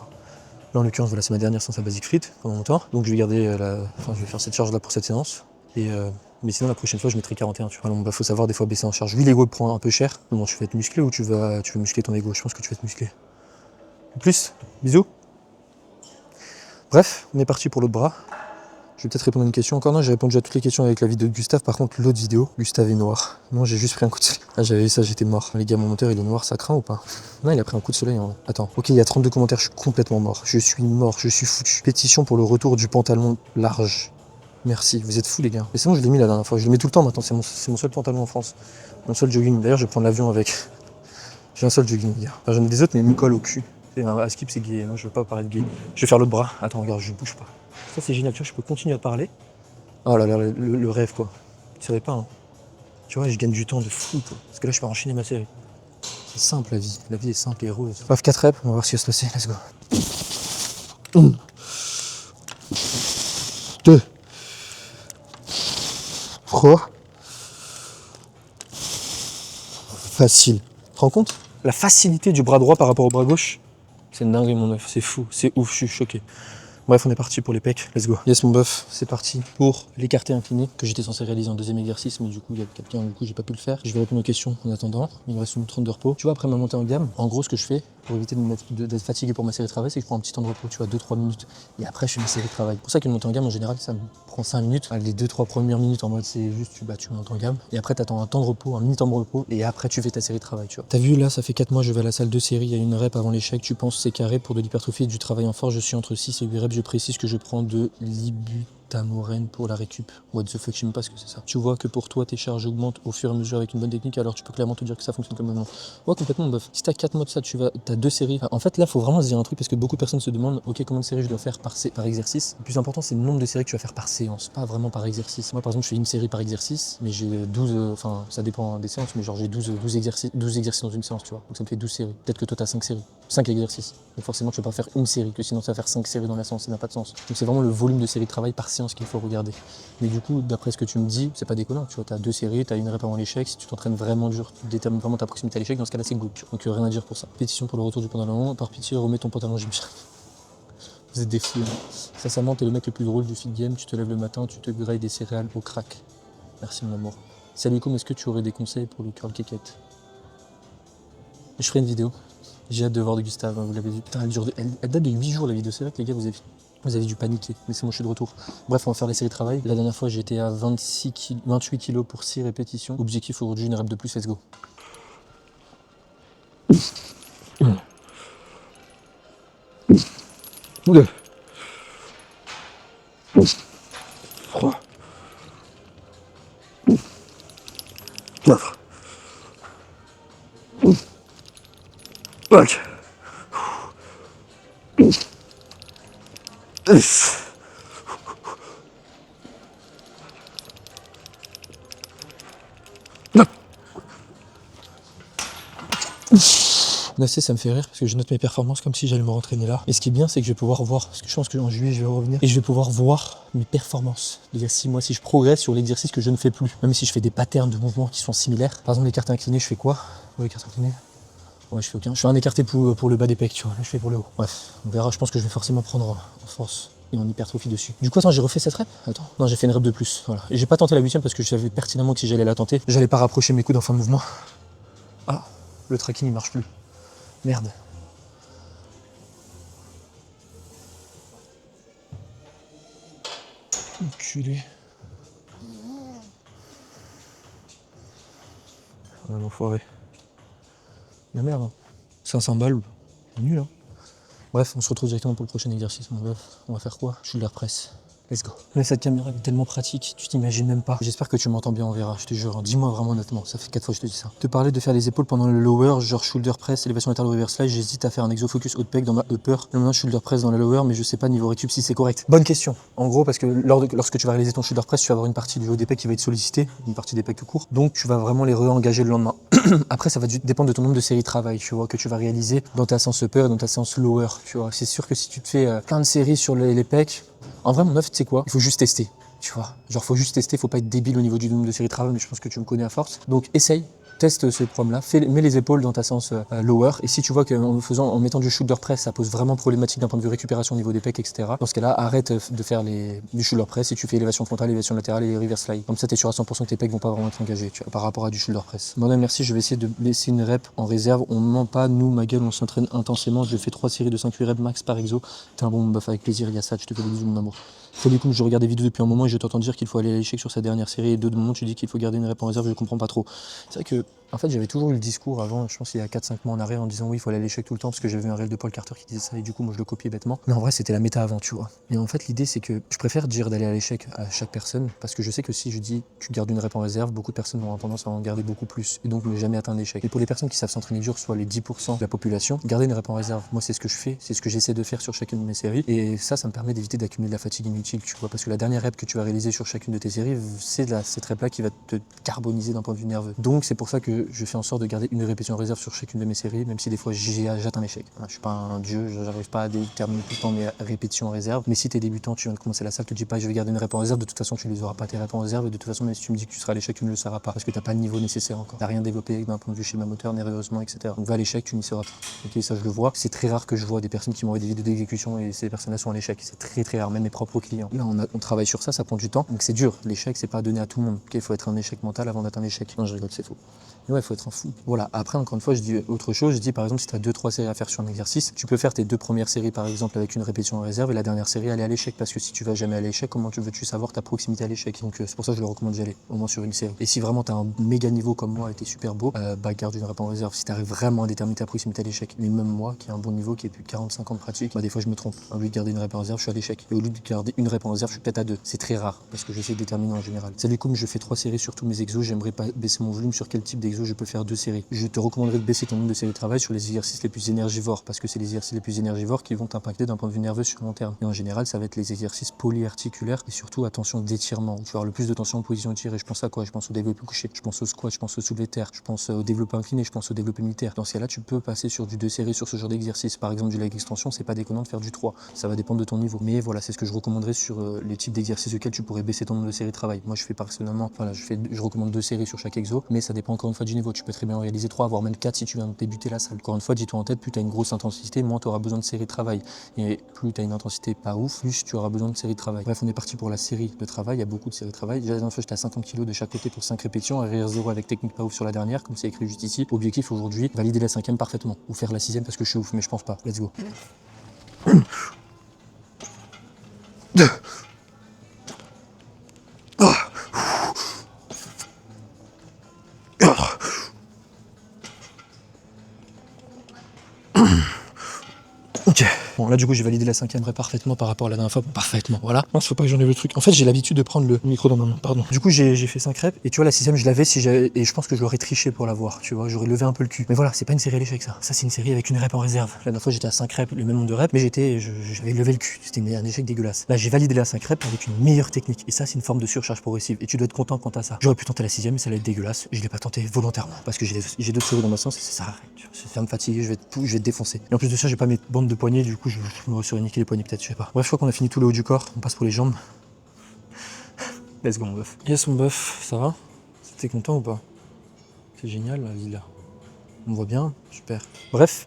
Là en l'occurrence, voilà, c'est ma dernière séance à basic fit pendant longtemps, donc je vais garder je vais faire cette charge là pour cette séance. Mais sinon la prochaine fois je mettrai 41, tu vois. Alors, faut savoir des fois baisser en charge. Oui, l'ego prend un peu cher. Bon, tu veux être musclé ou tu veux muscler ton ego? Je pense que tu vas être musclé. Plus, bisous. Bref, on est parti pour l'autre bras. Je vais peut-être répondre à une question encore. Non, j'ai répondu à toutes les questions avec la vidéo de Gustave. Par contre, l'autre vidéo, Gustave est noir. Non, j'ai juste pris un coup de soleil. Ah, j'avais vu ça, j'étais mort. Les gars, mon moteur, il est noir, ça craint ou pas? Non, il a pris un coup de soleil. Hein. Attends, ok, il y a 32 commentaires, je suis complètement mort. Je suis mort, je suis foutu. Pétition pour le retour du pantalon large. Merci, vous êtes fous les gars. Mais c'est bon, je l'ai mis la dernière fois. Je le mets tout le temps maintenant, c'est mon seul pantalon en France. Mon seul jogging. D'ailleurs, je vais prendre l'avion avec. J'ai un seul jogging, les gars. Enfin, j'en ai des autres, mais ils me collent au cul. À skip, c'est gay. Moi, je veux pas parler de gay. Je vais faire l'autre bras. Attends, regarde, je bouge pas. Ça, c'est génial. Tu vois, je peux continuer à parler. Oh là là, le rêve, quoi. Tu savais pas, hein. Tu vois, je gagne du temps de fou, quoi. Parce que là, je peux enchaîner ma série. C'est simple, la vie. La vie est simple et heureuse. Bref, 4 reps. On va voir ce qui va se passer. Let's go. 1, 2, 3. Facile. Tu te rends compte? La facilité du bras droit par rapport au bras gauche, c'est une dinguerie mon œuf, c'est fou, c'est ouf, je suis choqué. Bref, on est parti pour les pecs, let's go. Yes mon bœuf, c'est parti pour l'écarté incliné que j'étais censé réaliser en deuxième exercice, mais du coup il y a quelqu'un, du coup j'ai pas pu le faire. Je vais répondre aux questions en attendant, il me reste une 30 de repos. Tu vois, après ma montée en gamme, en gros ce que je fais pour éviter d'être fatigué pour ma série de travail, c'est que je prends un petit temps de repos, tu vois, 2-3 minutes, et après je fais ma série de travail. C'est pour ça qu'une montée en gamme en général ça me prend 5 minutes. Les 2-3 premières minutes en mode c'est juste tu montes en gamme, et après t'attends un temps de repos, un mini temps de repos, et après tu fais ta série de travail, tu vois. T'as vu là, ça fait 4 mois, je vais à la salle de série, il y a une rep avant l'échec, tu penses c'est carré pour de l'hypertrophie et du travail en force, je suis entre 6 et 8 reps, je précise que je prends de l'ibutamorène pour la récup. What the fuck, je sais même pas ce que c'est ça. Tu vois que pour toi, tes charges augmentent au fur et à mesure avec une bonne technique, alors tu peux clairement te dire que ça fonctionne comme maintenant. Ouais, complètement, bof. Si t'as 4 mois de ça, t'as 2 séries. Enfin, en fait, là, faut vraiment se dire un truc parce que beaucoup de personnes se demandent, ok, combien de séries je dois faire par exercice. Le plus important, c'est le nombre de séries que tu vas faire par séance, pas vraiment par exercice. Moi, par exemple, je fais une série par exercice, mais j'ai 12, enfin, ça dépend des séances, mais genre j'ai 12 exercices dans une séance, tu vois. Donc ça me fait 12 séries. Peut-être que toi, t'as 5 séries, 5 exercices. Donc forcément, tu vas pas faire une série, que sinon, ça va faire 5 séries dans la séance, ça n'a pas de sens. Donc c'est vraiment le volume de séries de travail par séance qu'il faut regarder. Mais du coup, d'après ce que tu me dis, c'est pas déconnant. Tu vois, t'as 2 séries, t'as une rep avant l'échec. Si tu t'entraînes vraiment dur, tu détermines vraiment ta proximité à l'échec, dans ce cas-là, c'est good. Donc rien à dire pour ça. Pétition pour le retour du pantalon. Par pitié, remets ton pantalon gym. Vous êtes des fous. Hein. Sincèrement, t'es le mec le plus drôle du feed game. Tu te lèves le matin, tu te grailles des céréales au crack. Merci mon amour. Salut, comment est-ce que tu aurais des conseils pour le curl kékette? Je ferai une vidéo. J'ai hâte de voir de Gustave, hein, vous l'avez vu. Putain, elle date de 8 jours la vidéo. C'est vrai que les gars, vous avez dû paniquer, mais c'est bon, je suis de retour. Bref, on va faire les séries de travail. La dernière fois, j'étais à 28 kg pour 6 répétitions. Objectif aujourd'hui, une rep de plus, let's go. 2, 3, 4, 5, 6. Là, ça me fait rire parce que je note mes performances comme si j'allais me rentraîner là. Et ce qui est bien, c'est que je vais pouvoir voir, parce que je pense qu'en juillet, je vais revenir, et je vais pouvoir voir mes performances. Il y a 6 mois, si je progresse sur l'exercice que je ne fais plus, même si je fais des patterns de mouvements qui sont similaires. Par exemple, l'écarté incliné, je fais quoi? Ouais, l'écarté incliné. Ouais, je fais aucun. Je fais un écarté pour le bas des pecs, tu vois. Là, je fais pour le haut. Bref, on verra. Je pense que je vais forcément prendre en force et en hypertrophie dessus. Du coup, attends, j'ai refait cette rep? Attends. Non, j'ai fait une rep de plus. Voilà. Et j'ai pas tenté la 8ème parce que je savais pertinemment que si j'allais la tenter, j'allais pas rapprocher mes coudes en fin de mouvement. Ah, le tracking il marche plus. Merde. Enculé. Ah, l'enfoiré. La merde. 500 balles. Nul, hein. Bref, on se retrouve directement pour le prochain exercice, mon bœuf. On va faire quoi? Shoulder press. Let's go. Mais cette caméra est tellement pratique, tu t'imagines même pas. J'espère que tu m'entends bien, on verra, je te jure. Dis-moi vraiment honnêtement, ça fait 4 fois que je te dis ça. Te parler de faire les épaules pendant le lower, genre shoulder press, élévation latérale ou reverse slide, j'hésite à faire un exo-focus haut de pec dans ma upper. Le moment shoulder press dans la lower, mais je sais pas niveau récup si c'est correct. Bonne question. En gros, parce que lorsque tu vas réaliser ton shoulder press, tu vas avoir une partie du haut des pecs qui va être sollicitée, une partie des pecs tout court. Donc tu vas vraiment les re-engager le lendemain. Après, ça va dépendre de ton nombre de séries de travail, tu vois, que tu vas réaliser dans ta séance upper et dans ta séance lower, tu vois. C'est sûr que si tu te fais plein de séries sur les pecs, en vrai, mon meuf, tu sais quoi? Il faut juste tester, tu vois. Genre, faut juste tester, faut pas être débile au niveau du nombre de séries de travail, mais je pense que tu me connais à force. Donc, essaye, teste ce programme-là, mets les épaules dans ta séance lower, et si tu vois en mettant du shoulder press, ça pose vraiment problématique d'un point de vue récupération au niveau des pecs, etc. Dans ce cas-là, arrête de faire du shoulder press et tu fais élévation frontale, élévation latérale et reverse slide. Comme ça, t'es sûr à 100% que tes pecs vont pas vraiment être engagés, tu vois, par rapport à du shoulder press. Bon, merci, je vais essayer de laisser une rep en réserve. On ment pas, nous, ma gueule, on s'entraîne intensément. Je fais 3 séries de 5-8 reps max par exo. T'es un bon buff avec plaisir, il y a ça, je te fais des bisous, mon amour. Folie comme je regarde des vidéos depuis un moment et je t'entends dire qu'il faut aller à l'échec sur sa dernière série et de moment tu dis qu'il faut garder une réponse en réserve, je comprends pas trop. C'est vrai que en fait j'avais toujours eu le discours avant, je pense il y a 4-5 mois en arrière en disant oui il faut aller à l'échec tout le temps parce que j'avais vu un réel de Paul Carter qui disait ça et du coup moi je le copiais bêtement. Mais en vrai c'était la méta avant tu vois. Et en fait l'idée c'est que je préfère dire d'aller à l'échec à chaque personne parce que je sais que si je dis tu gardes une réponse en réserve, beaucoup de personnes vont avoir tendance à en garder beaucoup plus et donc ne jamais atteindre l'échec. Et pour les personnes qui savent s'entraîner dur, soit les 10% de la population, garder une réponse en réserve. Moi c'est ce que je fais, c'est ce que j'essaie de faire sur chacune de mes séries et ça me permet d'éviter d'accumuler de la fatigue inutile tu vois parce que la dernière rep que tu vas réaliser sur chacune de tes séries, c'est cette rep là qui va te carboniser d'un point de vue nerveux. Donc c'est pour ça que je fais en sorte de garder une répétition en réserve sur chacune de mes séries, même si des fois j'atteins l'échec. Je suis pas un dieu, j'arrive pas à déterminer tout le temps mes répétitions en réserve, mais si t'es débutant, tu viens de commencer la salle, te dis pas je vais garder une rep en réserve, de toute façon tu les auras pas tes rep en réserve et de toute façon même si tu me dis que tu seras à l'échec, tu ne le seras pas parce que t'as pas le niveau nécessaire encore. T'as rien développé d'un point de vue schéma moteur, nerveusement, etc. Donc va à l'échec, tu n'y seras pas. Ok, ça je le vois. C'est très rare que je vois des personnes qui m'envoient des vidéos d'exécution et ces personnes-là sont à l'échec. C'est très rare, même mes propres clients. Là on travaille sur ça prend du temps, donc c'est dur. L'échec c'est pas donné à tout le monde. Ok, il faut être un échec mental avant d'être un échec. Non je rigole, c'est faux. Mais ouais, il faut être un fou. Voilà, après encore une fois, je dis autre chose, je dis par exemple si tu as 2-3 séries à faire sur un exercice, tu peux faire tes 2 premières séries par exemple avec une répétition en réserve et la dernière série aller à l'échec parce que si tu vas jamais à l'échec, comment veux-tu savoir ta proximité à l'échec? Donc c'est pour ça que je le recommande d'y aller, au moins sur une série. Et si vraiment tu as un méga niveau comme moi et t'es super beau, bah garde une réponse en réserve. Si tu arrives vraiment à déterminer ta proximité à l'échec, mais même moi qui ai un bon niveau, qui ai plus de 45 ans de pratique, bah des fois je me trompe. Au lieu de garder une réponse en réserve, je suis à l'échec. Et au lieu de garder une réponse en réserve, je suis peut-être à 2. C'est très rare parce que j'essaie de déterminer en général. Salut comme je fais 3 séries sur tous mes exos, j'aimerais pas baisser mon volume sur quel type d'exo je peux faire 2 séries. Je te recommanderais de baisser ton nombre de séries de travail sur les exercices les plus énergivores parce que c'est les exercices les plus énergivores qui vont t'impacter d'un point de vue nerveux sur long terme. Et en général, ça va être les exercices polyarticulaires et surtout attention d'étirement. Tu vas avoir le plus de tension en position étirée. Je pense à quoi? Je pense au développé couché, je pense au squat, je pense au soulevé de terre, je pense au développé incliné, je pense au développé militaire. Dans ce cas-là, tu peux passer sur du 2 séries sur ce genre d'exercice. Par exemple, du leg extension, c'est pas déconnant de faire du 3. Ça va dépendre de ton niveau. Mais voilà, c'est ce que je recommanderais sur les types d'exercices auxquels tu pourrais baisser ton nombre de séries de travail. Moi, je fais personnellement, voilà, je recommande 2 séries sur chaque exo, mais ça dépend encore une fois du niveau. Tu peux très bien en réaliser 3, voire même 4 si tu viens de débuter la salle. Encore une fois, dis-toi en tête, plus tu as une grosse intensité, moins tu auras besoin de séries de travail. Et plus tu as une intensité pas ouf, plus tu auras besoin de séries de travail. Bref, on est parti pour la série de travail. Il y a beaucoup de séries de travail. Déjà, la dernière fois, j'étais à 50 kg de chaque côté pour 5 répétitions, arrière 0 avec technique pas ouf sur la dernière, comme c'est écrit juste ici. Objectif aujourd'hui, valider la 5e parfaitement. Ou faire la 6e parce que je suis ouf, mais je pense pas. Let's go. Ok. Bon là du coup j'ai validé la 5e rep parfaitement par rapport à la dernière fois. Parfaitement, voilà. Non, faut pas que j'enlève le truc. En fait j'ai l'habitude de prendre le micro dans ma main, pardon. Du coup j'ai fait 5 reps et tu vois la 6e je l'avais si j'avais. Et je pense que je l'aurais triché pour l'avoir, tu vois, j'aurais levé un peu le cul. Mais voilà, c'est pas une série à l'échec ça. Ça c'est une série avec une rep en réserve. La dernière fois j'étais à 5 reps, le même nombre de reps, mais j'avais levé le cul. C'était un échec dégueulasse. Là j'ai validé la 5 reps avec une meilleure technique. Et ça c'est une forme de surcharge progressive. Et tu dois être content quant à ça. J'aurais pu tenter la 6e mais ça allait être dégueulasse. Je l'ai pas tenté volontairement. Parce que j'ai d'autres séries dans ma sens et ça arrête. Ça va me fatiguer, je vais te défoncer. Et en plus de ça j'ai pas mes bandes de poignets, du coup je me serais niqué les poignets peut-être, je sais pas. Bref, je crois qu'on a fini tout le haut du corps, on passe pour les jambes. Let's go mon bœuf. Yes mon bœuf, ça va? T'es content ou pas? C'est génial la villa. On voit bien, super. Bref,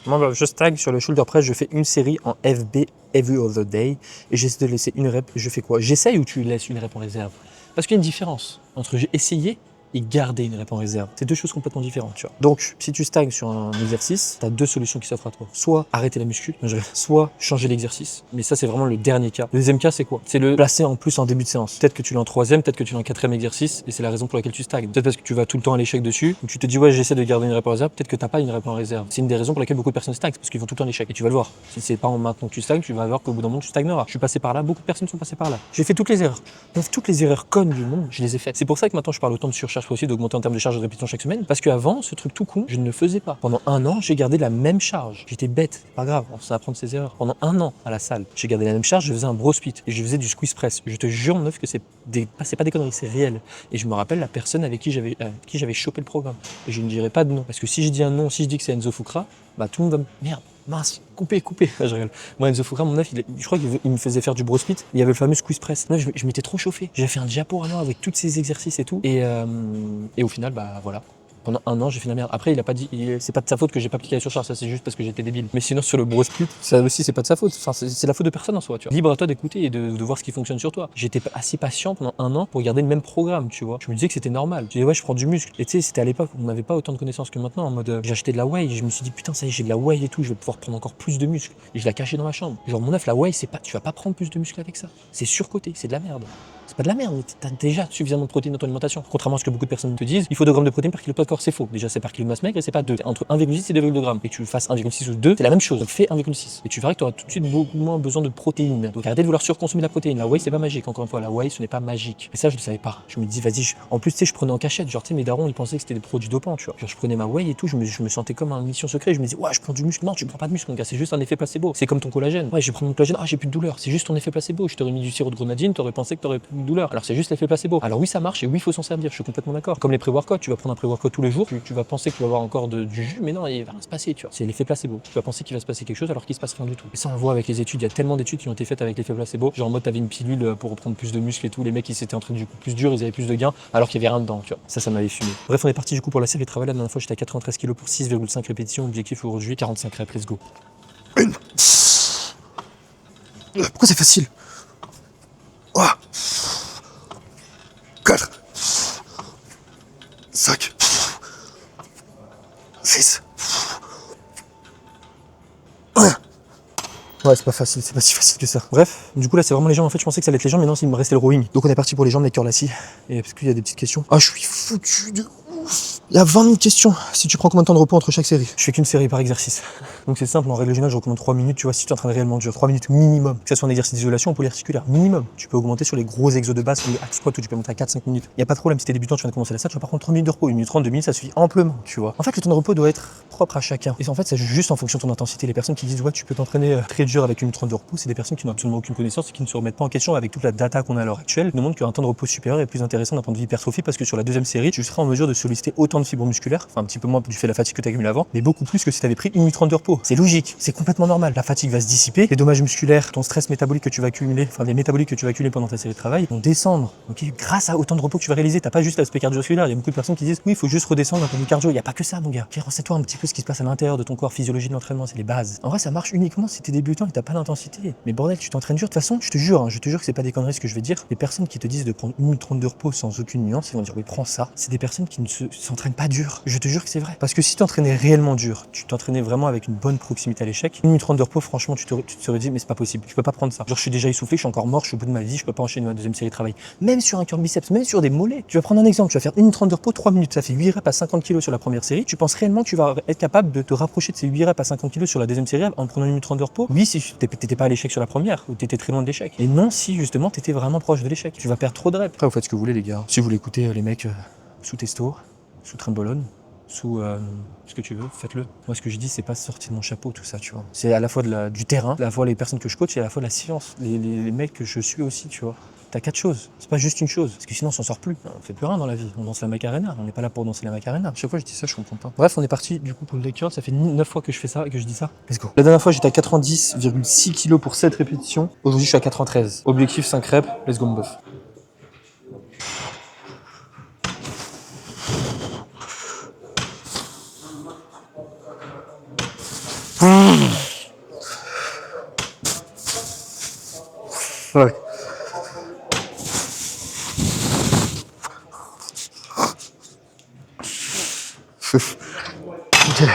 moi je stagne sur le shoulder press, je fais une série en FB every other day et j'essaie de laisser une rep, je fais quoi? J'essaye ou tu laisses une rep en réserve? Parce qu'il y a une différence entre j'ai essayé et garder une rep en réserve. C'est 2 choses complètement différentes, tu vois. Donc, si tu stagnes sur un exercice, tu as 2 solutions qui s'offrent à toi. Soit arrêter la muscu, soit changer l'exercice. Mais ça, c'est vraiment le dernier cas. Le deuxième cas, c'est quoi? C'est le placer en plus en début de séance. Peut-être que tu l'as en 3e, peut-être que tu l'as en 4e exercice, et c'est la raison pour laquelle tu stagnes. Peut-être parce que tu vas tout le temps à l'échec dessus, donc tu te dis ouais, j'essaie de garder une rep en réserve, peut-être que t'as pas une rep en réserve. C'est une des raisons pour laquelle beaucoup de personnes stagnent, parce qu'ils vont tout le temps à l'échec. Et tu vas le voir. Si c'est pas en maintenant que tu stagnes, tu vas voir qu'au bout d'un moment tu stagneras. Je suis passé par là, beaucoup de personnes sont passées par là. J'ai fait toutes les erreurs. Bref, toutes les erreurs connes du monde, je les ai faites. C'est pour ça que maintenant je parle autant de surcharge possible, d'augmenter en termes de charge de répétition chaque semaine, parce qu'avant, ce truc tout con, je ne le faisais pas. Pendant 1 an, j'ai gardé la même charge. J'étais bête, c'est pas grave, on sait apprendre ses erreurs. Pendant 1 an à la salle, j'ai gardé la même charge, je faisais un bro split et je faisais du squeeze press. Je te jure, meuf, que c'est pas des conneries, c'est réel. Et je me rappelle la personne avec qui j'avais chopé le programme. Et je ne dirai pas de nom, parce que si je dis un nom, si je dis que c'est Enzo Fukra, bah tout le monde va me... Merde, mince, coupez. Je rigole. Moi, Enzo Fukra, mon meuf, je crois qu'il me faisait faire du bro split. Il y avait le fameux squeeze press. Moi, je m'étais trop chauffé. J'ai fait un diaporama avec tous ces exercices et tout. Et au final, bah voilà. Pendant un an, j'ai fait de la merde. Après, il a pas dit, c'est pas de sa faute que j'ai pas appliqué la surcharge, ça c'est juste parce que j'étais débile. Mais sinon, sur le bro split, ça aussi, c'est pas de sa faute. Enfin, c'est la faute de personne en soi, tu vois. Libre à toi d'écouter et de voir ce qui fonctionne sur toi. J'étais assez patient pendant un an pour garder le même programme, tu vois. Je me disais que c'était normal. Je disais, ouais, je prends du muscle. Et tu sais, c'était à l'époque où on n'avait pas autant de connaissances que maintenant. En mode, j'ai acheté de la whey et je me suis dit, putain, ça y est, j'ai de la whey et tout, je vais pouvoir prendre encore plus de muscle. Et je la cachais dans ma chambre. Genre, mon œuf, la whey, c'est pas, tu vas pas prendre plus de muscle avec ça. C'est surcoté, c'est de la merde. C'est pas de la merde, mais t'as déjà suffisamment de protéines dans ton alimentation. Contrairement à ce que beaucoup de personnes te disent, il faut 2 grammes de protéines par kilo de poids de corps, c'est faux. Déjà, c'est par kilo de masse maigre et c'est pas 2. Entre 1,6 et 2,2 grammes. Et que tu fasses 1,6 ou 2, c'est la même chose. Donc fais 1,6. Et tu verras que tu auras tout de suite beaucoup moins besoin de protéines. Donc arrêtez de vouloir surconsommer la protéine. La whey, c'est pas magique. Encore une fois, la whey, ce n'est pas magique. Et ça, je le savais pas. Je me dis, vas-y, en plus, tu sais, je prenais en cachette. Genre, tu sais, mes darons, ils pensaient que c'était des produits dopants, tu vois. Genre, je prenais ma whey et tout, je me sentais comme un mission secret. Je me disais, ouais, je prends du muscle. Non, tu prends pas de muscle, mon gars, c'est juste un effet placebo. C'est comme ton collagène. Ouais, je prends mon collagène. Ah, j'ai plus de douleur. C'est juste ton effet placebo. Je t'aurais mis du sirop de grenadine, t'aurais pensé que t'aurais plus de douleur. Alors, c'est juste l'effet placebo. Alors, oui, ça marche et oui, il faut s'en servir. Je suis complètement d'accord. Comme les pré-workouts, tu vas prendre un pré-workout tous les jours, tu vas penser que tu vas avoir encore du jus, mais non, il va rien se passer, tu vois. C'est l'effet placebo. Tu vas penser qu'il va se passer quelque chose alors qu'il se passe rien du tout. Et ça, on le voit avec les études. Il y a tellement d'études qui ont été faites avec l'effet placebo. Genre, en mode, t'avais une pilule pour reprendre plus de muscles et tout. Les mecs, ils s'étaient entraînés du coup plus dur, ils avaient plus de gains alors qu'il y avait rien dedans, tu vois. Ça m'avait fumé. Bref, on est parti du coup pour la série de travail. La dernière fois, j'étais à 93 kg pour 6,5 répétitions. Objectif aujourd'hui, 45 reps. Let's go. Pourquoi c'est facile?
4, 5, 6.
Ouais, c'est pas facile, c'est pas si facile que ça. Bref, du coup là c'est vraiment les jambes. En fait, je pensais que ça allait être les jambes, mais non, il me restait le rowing. Donc on est parti pour les jambes, les cœurs lacis. Et parce qu'il y a des petites questions. Ah, je suis foutu de ouf. Il y a 20 000 questions. Si tu prends combien de temps de repos entre chaque série? Je fais qu'une série par exercice. Donc c'est simple, en règle générale, je recommande 3 minutes, tu vois, si tu entraînes réellement dur. 3 minutes minimum. Que ce soit un exercice d'isolation ou polyarticulaire, minimum. Tu peux augmenter sur les gros exos de base, comme le hack squat où tu peux monter à 4-5 minutes. Il n'y a pas de problème, si t'es débutant, tu viens de commencer la salle, tu vas pas prendre 3 minutes de repos. 1 minute 30, 2 minutes, ça suffit amplement, tu vois. En fait, le temps de repos doit être propre à chacun. Et en fait, c'est juste en fonction de ton intensité. Les personnes qui disent, ouais, tu peux t'entraîner très dur avec 1 minute 30 de repos, c'est des personnes qui n'ont absolument aucune connaissance et qui ne se remettent pas en question avec toute la data qu'on a à l'heure actuelle. Nous montre qu'un temps de repos supérieur est plus intéressant d'un point de vue hypertrophie parce que sur la deuxième série, tu seras en mesure de solliciter autant de fibres musculaires, enfin un petit peu moins du fait de la fatigue que tu accumules avant, mais beaucoup plus que si tu avais pris 1 minute 30 de repos. C'est logique, c'est complètement normal. La fatigue va se dissiper, les dommages musculaires, ton stress métabolique que tu vas accumuler, enfin les métaboliques que tu vas accumuler pendant ta série de travail vont descendre. Ok, grâce à autant de repos que tu vas réaliser, t'as pas juste l'aspect cardiovasculaire. Il y a beaucoup de personnes qui disent oui, il faut juste redescendre d'un point de vue cardio. Il y a pas que ça, mon gars. Renseigne-toi un petit peu ce qui se passe à l'intérieur de ton corps, physiologie de l'entraînement, c'est les bases. En vrai, ça marche uniquement si t'es débutant et t'as pas d'intensité. Mais bordel, tu t'entraînes dur. De toute façon, je te jure que c'est pas des conneries ce que je vais dire. Les personnes qui te disent de prendre 1 minute 30 de repos sans aucune nuance, ils vont dire oui, prends ça. C'est des personnes qui ne s'entraînent pas dur. Je te jure que c'est vrai. Parce que si tu t'entraînais réellement dur, tu t'entraînais vraiment avec une bonne proximité à l'échec, 1 minute 30 de repos, franchement, tu te serais dit mais c'est pas possible. Je peux pas prendre ça. Genre, je suis déjà essoufflé, je suis encore mort, je suis au bout de ma vie, je peux pas enchaîner ma deuxième série de travail. Même sur un curl biceps, même sur des mollets. Tu vas prendre un exemple, tu vas faire 1 minute 30 de repos, 3 minutes, ça fait 8 reps à 50 kg sur la première série. Tu penses réellement que tu vas être capable de te rapprocher de ces 8 reps à 50 kg sur la deuxième série en prenant 1 minute 30 de repos? Oui, si t'étais pas à l'échec sur la première, ou t'étais très loin de l'échec. Et non, si justement t'étais vraiment proche de l'échec. Tu vas perdre trop de reps. Après, vous faites ce que vous voulez, les gars. Si vous voulez écouter les mecs sous testo, sous trimbolone, sous ce que tu veux, faites-le. Moi, ce que je dis, c'est pas sorti de mon chapeau, tout ça, tu vois. C'est à la fois du terrain, à la fois les personnes que je coach et à la fois de la science. Les mecs que je suis aussi, tu vois. T'as 4 choses, c'est pas juste une chose, parce que sinon on s'en sort plus. On fait plus rien dans la vie, on danse la Macarena, on n'est pas là pour danser la Macarena. Chaque fois je dis ça, je comprends pas. Bref, on est parti du coup pour le leg curl, ça fait 9 fois que je fais ça et que je dis ça. Let's go. La dernière fois j'étais à 90,6 kg pour 7 répétitions, aujourd'hui je suis à 93. Objectif 5 reps, let's go mon bœuf. Ouais. Ok.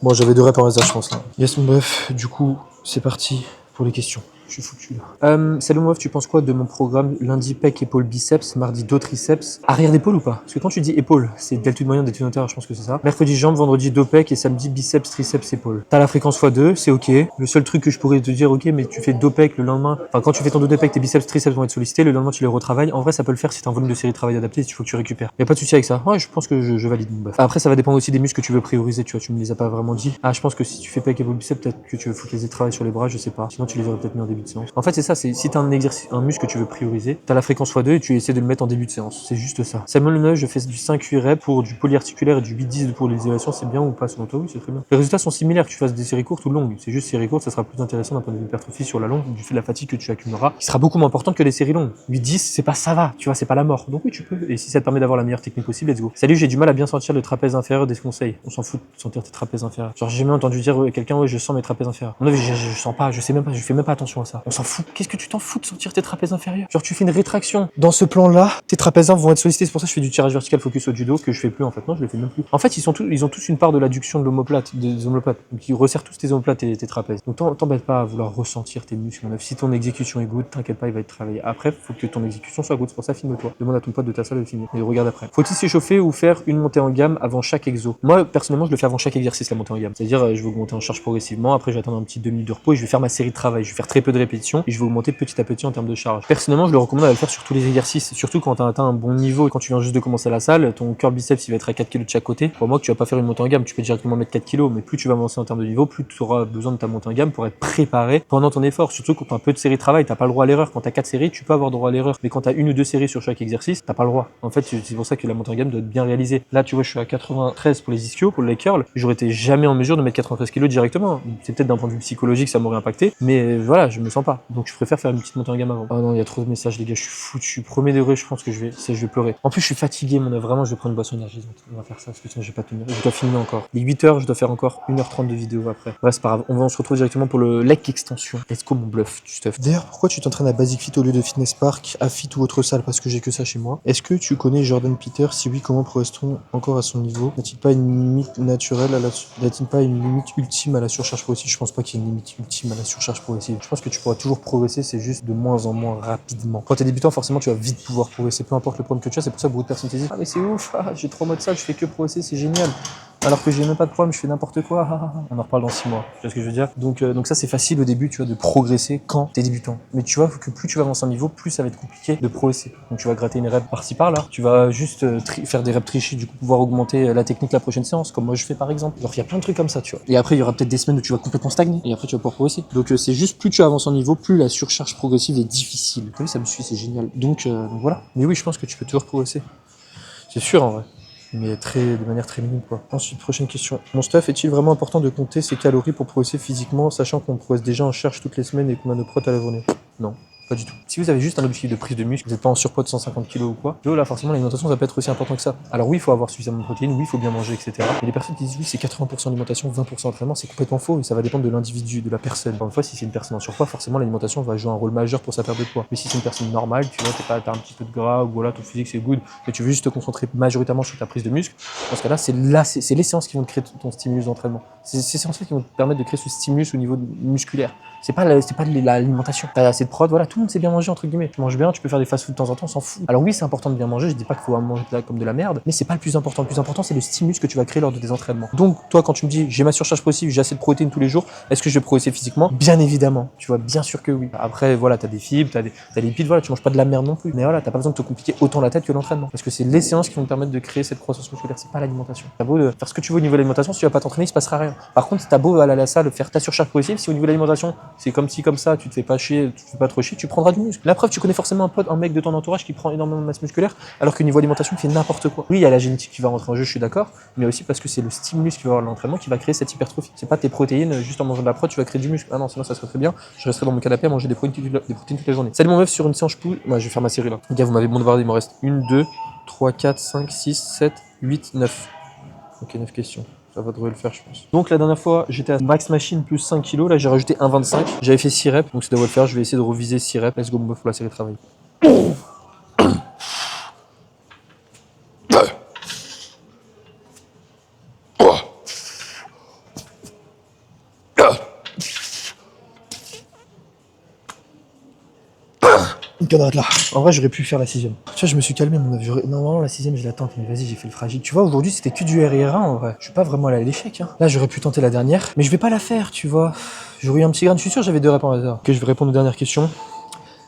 Bon, j'avais 2 reps en réserve, je pense là. Yes, mon bref, du coup, c'est parti pour les questions. Je suis foutu là. Salut mon meuf, tu penses quoi de mon programme lundi pec, épaule, biceps, mardi dos, triceps, arrière d'épaule ou pas? Parce que quand tu dis épaule, c'est deltoïde moyen, deltoïde antérieur, je pense que c'est ça. Mercredi jambes, vendredi dos pec et samedi biceps, triceps, épaule. T'as la fréquence x2, c'est ok. Le seul truc que je pourrais te dire, ok, mais tu fais dos pec le lendemain. Enfin, quand tu fais ton dos pec, tes biceps, triceps vont être sollicités. Le lendemain, tu les retravailles. En vrai, ça peut le faire si t'as un volume de série de travail adapté, il faut que tu récupères. Y a pas de souci avec ça. Ouais, je pense que je valide mon bœuf. Après, ça va dépendre aussi des muscles que tu veux prioriser, tu vois. Tu me les as pas vraiment dit. Ah, je pense que si tu fais pec, épaule, biceps, peut-être que tu veux foutre les travail sur les bras, je sais pas. Sinon, tu les aurais peut-être mis en début début de séance. En fait, c'est ça, c'est si t'as un muscle que tu veux prioriser, t'as la fréquence x2 et tu essaies de le mettre en début de séance. C'est juste ça. Samuel Leneuve, je fais du 5-8 reps pour du polyarticulaire et du 8-10 pour l'isolation, c'est bien ou pas selon toi? Oui, c'est très bien. Les résultats sont similaires, que tu fasses des séries courtes ou longues. C'est juste séries courtes, ça sera plus intéressant d'un point de vue hypertrophie sur la longue, du fait de la fatigue que tu accumuleras, qui sera beaucoup moins importante que les séries longues. 8-10, c'est pas ça va, tu vois, c'est pas la mort. Donc oui, tu peux. Et si ça te permet d'avoir la meilleure technique possible, let's go. Salut, j'ai du mal à bien sentir le trapèze inférieur des conseils. On s'en fout de sentir tes trapèzes inférieurs. Genre, j'ai jamais entendu dire quelqu'un, ouais, je sens mes trapèzes inférieurs. Non, je sens pas, je sais même pas, je fais même pas attention à ça. On s'en fout. Qu'est-ce que tu t'en fous de sentir tes trapèzes inférieurs? Genre, tu fais une rétraction. Dans ce plan-là, tes trapèzes vont être sollicités. C'est pour ça que je fais du tirage vertical focus au judo que je fais plus en fait. Non, je le fais même plus. En fait, ils ont tous une part de l'adduction de l'omoplate, des omoplates. Donc, ils resserrent tous tes omoplates et tes trapèzes. Donc, t'embête pas à vouloir ressentir tes muscles. Si ton exécution est good, t'inquiète pas, il va être travaillé. Après, faut que ton exécution soit good. C'est pour ça, filme-toi. Demande à ton pote de ta salle de filmer. Et regarde après. Faut-il s'échauffer ou faire une montée en gamme avant chaque exo? Moi, personnellement, je le fais avant chaque exercice, la montée en gamme. C'est-à-dire, je vais augmenter en charge progressivement. Après, je vais attendre un petit 2 minutes de repos et je vais faire ma série de travail. Je vais faire très peu de répétitions et je vais augmenter petit à petit en termes de charge. Personnellement, je le recommande à le faire sur tous les exercices. Surtout quand tu as atteint un bon niveau et quand tu viens juste de commencer la salle, ton cœur biceps il va être à 4 kg de chaque côté. Pour moi, que tu vas pas faire une montée en gamme, tu peux directement mettre 4 kg, mais plus tu vas avancer en termes de niveau, plus tu auras besoin de ta montée en gamme pour être préparé pendant ton effort. Surtout quand tu as un peu de série de travail, t'as pas le droit à l'erreur. Quand tu as 4 séries, tu peux avoir droit à l'erreur. Mais quand tu as une ou deux séries sur chaque exercice, t'as pas le droit. En fait, c'est pour ça que la montée en gamme doit être bien réalisée. Là, tu vois, je suis à 93 pour les ischios, pour les curls. J'aurais été jamais en mesure de mettre 93 kg directement. C'est peut-être d'un point de vue psychologique, ça m'aurait impacté, mais voilà, je me sens pas. Donc je préfère faire une petite montée en gamme avant. Oh non, il y a trop de messages, les gars, je suis foutu. Premier degré, je pense que je vais pleurer. En plus, je suis fatigué, vraiment, je vais prendre une boisson énergisante. On va faire ça, parce que sinon, je vais pas tenir. Je dois filmer encore. Les 8 heures, je dois faire encore 1h30 de vidéo après. Ouais, c'est pas grave. On se retrouve directement pour le leg extension. Let's go, mon bluff, du stuff. D'ailleurs, pourquoi tu t'entraînes à Basic Fit au lieu de Fitness Park, à Fit ou autre salle? Parce que j'ai que ça chez moi. Est-ce que tu connais Jordan Peter? Si oui, comment progresse-t-on encore à son niveau? N'a-t-il pas une limite naturelle n'a-t-il pas une limite ultime à la surcharge progressive? Je pense pas qu'il y ait une limite ultime à la surcharge progressive. Je pense que tu pourras toujours progresser, c'est juste de moins en moins rapidement. Quand t'es débutant, forcément, tu vas vite pouvoir progresser, peu importe le problème que tu as. C'est pour ça que beaucoup de personnes te disent: ah mais c'est ouf, j'ai 3 mois de salle, je fais que progresser, c'est génial. Alors que j'ai même pas de problème, je fais n'importe quoi. On en reparle dans 6 mois. Tu vois ce que je veux dire? Donc ça, c'est facile au début, tu vois, de progresser quand t'es débutant. Mais tu vois que plus tu vas avancer en niveau, plus ça va être compliqué de progresser. Donc tu vas gratter une rep par-ci par-là. Tu vas juste faire des reps trichés, du coup pouvoir augmenter la technique la prochaine séance, comme moi je fais par exemple. Genre il y a plein de trucs comme ça, tu vois. Et après il y aura peut-être des semaines où tu vas complètement stagner. Et après tu vas pouvoir progresser. Donc c'est juste plus tu avances en niveau, plus la surcharge progressive est difficile. Vous voyez, ça me suit, c'est génial. Donc voilà. Mais oui, je pense que tu peux toujours progresser. C'est sûr en vrai. Mais de manière très minime quoi. Ensuite, prochaine question. Mon stuff, est-il vraiment important de compter ses calories pour progresser physiquement, sachant qu'on progresse déjà en charge toutes les semaines et qu'on a nos protes à la journée? Non. Pas du tout. Si vous avez juste un objectif de prise de muscle, vous n'êtes pas en surpoids de 150 kg ou quoi, là forcément l'alimentation ça peut être aussi important que ça. Alors oui, il faut avoir suffisamment de protéines, oui, il faut bien manger, etc. Mais les personnes qui disent oui, c'est 80% alimentation, 20% entraînement, c'est complètement faux et ça va dépendre de l'individu, de la personne. Encore une fois, si c'est une personne en surpoids, forcément l'alimentation va jouer un rôle majeur pour sa perte de poids. Mais si c'est une personne normale, tu vois, t'as un petit peu de gras ou voilà, ton physique c'est good, et tu veux juste te concentrer majoritairement sur ta prise de muscle, dans ce cas-là, c'est les séances qui vont te créer ton stimulus d'entraînement. C'est ces séances-là qui vont te permettre de créer ce stimulus au niveau musculaire. C'est pas l'alimentation. T'as assez de prod, voilà, tout le monde sait bien manger entre guillemets. Tu manges bien, tu peux faire des fast-food de temps en temps, on s'en fout. Alors oui, c'est important de bien manger, je dis pas qu'il faut manger comme de la merde, mais c'est pas le plus important. Le plus important, c'est le stimulus que tu vas créer lors de tes entraînements. Donc toi, quand tu me dis j'ai ma surcharge progressive, j'ai assez de protéines tous les jours, est-ce que je vais progresser physiquement? Bien évidemment, tu vois, bien sûr que oui. Après, voilà, t'as des fibres, t'as des lipides, voilà, tu manges pas de la merde non plus. Mais voilà, t'as pas besoin de te compliquer autant la tête que l'entraînement. Parce que c'est les séances qui vont te permettre de créer cette croissance musculaire, c'est pas l'alimentation. T'as beau faire ce que tu veux au niveau de l'alimentation, si tu vas pas t'entraîner, il se passera rien. Par contre, t'as beau aller à la salle, faire ta surcharge progressive, si au niveau de l'alimentation, c'est comme ci, comme ça, tu te fais pas chier, tu te fais pas trop chier, tu prendras du muscle. La preuve, tu connais forcément un mec de ton entourage qui prend énormément de masse musculaire, alors que niveau alimentation, il fait n'importe quoi. Oui, il y a la génétique qui va rentrer en jeu, je suis d'accord, mais aussi parce que c'est le stimulus qui va avoir l'entraînement qui va créer cette hypertrophie. C'est pas tes protéines, juste en mangeant de la prot, tu vas créer du muscle. Ah non, sinon ça serait très bien. Je resterai dans mon canapé à manger des protéines toute la journée. Salut mon meuf, sur une séance pouille. Moi, je vais faire ma série là. Les gars, vous m'avez bombardé, il m'en reste 1, 2, 3, 4, 5, 6, 7, 8, 9. Ok, 9 questions. Ça va devrait le faire, je pense. Donc la dernière fois, j'étais à max machine plus 5 kg. Là, j'ai rajouté 1,25. J'avais fait 6 reps, donc ça devrait le faire. Je vais essayer de reviser 6 reps. Let's go, mon meuf, pour la série de travail. Une cadrette là. En vrai, j'aurais pu faire la 6ème. Tu vois, je me suis calmé, mon meuf. Normalement, la 6ème, je l'attends. Mais vas-y, j'ai fait le fragile. Tu vois, aujourd'hui, c'était que du RIR1 en vrai. Je suis pas vraiment allé à l'échec. Hein. Là, j'aurais pu tenter la dernière, mais je vais pas la faire, tu vois. J'aurais eu un petit grain. Je suis sûr, j'avais 2 réponses à hasard. Ok, je vais répondre aux dernières questions.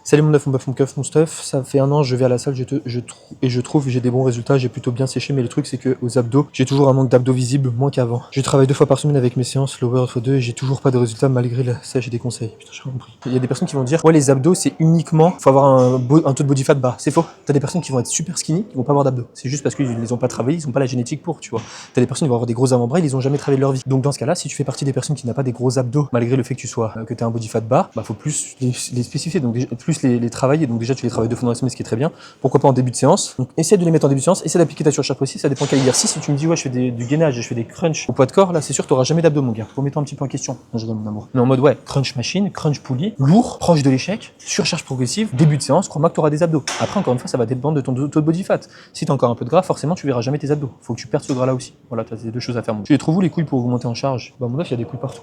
Salut mon œuf, mon bœuf, mon keuf, mon stuff. Ça fait 1 an, je vais à la salle, je trouve que j'ai des bons résultats, j'ai plutôt bien séché, mais le truc c'est que aux abdos, j'ai toujours un manque d'abdos visible, moins qu'avant. Je travaille 2 fois par semaine avec mes séances, lower x2, et j'ai toujours pas de résultats malgré la sèche et des conseils. Putain, j'ai compris. Il y a des personnes qui vont dire, ouais, les abdos c'est uniquement, faut avoir un taux de body fat bas. C'est faux. T'as des personnes qui vont être super skinny, qui vont pas avoir d'abdos. C'est juste parce qu'ils les ont pas travaillés, ils ont pas la génétique pour, tu vois. T'as des personnes qui vont avoir des gros avant-bras, ils ont jamais travaillé de leur vie. Donc dans ce cas-là, si tu fais partie des personnes qui n'ont pas des gros abdos, malgré le fait que tu sois, que t'aies un body fat bas, bah faut plus les spécifier, donc déjà, plus les travailler. Donc déjà tu les travailles 2 fois dans la semaine, ce qui est très bien. Pourquoi pas en début de séance. Donc essaie de les mettre en début de séance, essaie d'appliquer ta surcharge précise, ça dépend quel exercice. Si tu me dis ouais je fais du gainage, je fais des crunchs au poids de corps, là c'est sûr que t'auras jamais d'abdos mon gars. Remets-toi un petit peu en question. Non, je donne mon amour. Mais en mode ouais, crunch machine, crunch poulie, lourd, proche de l'échec, surcharge progressive, début de séance, crois-moi que t'auras des abdos. Après encore une fois ça va dépendre de ton taux de body fat. Si t'as encore un peu de gras, forcément tu verras jamais tes abdos. Faut que tu perdes ce gras là aussi. Voilà, t'as ces 2 choses à faire. Tu les trouves où les couilles pour augmenter en charge? Bah mon œuf, il y a des couilles partout.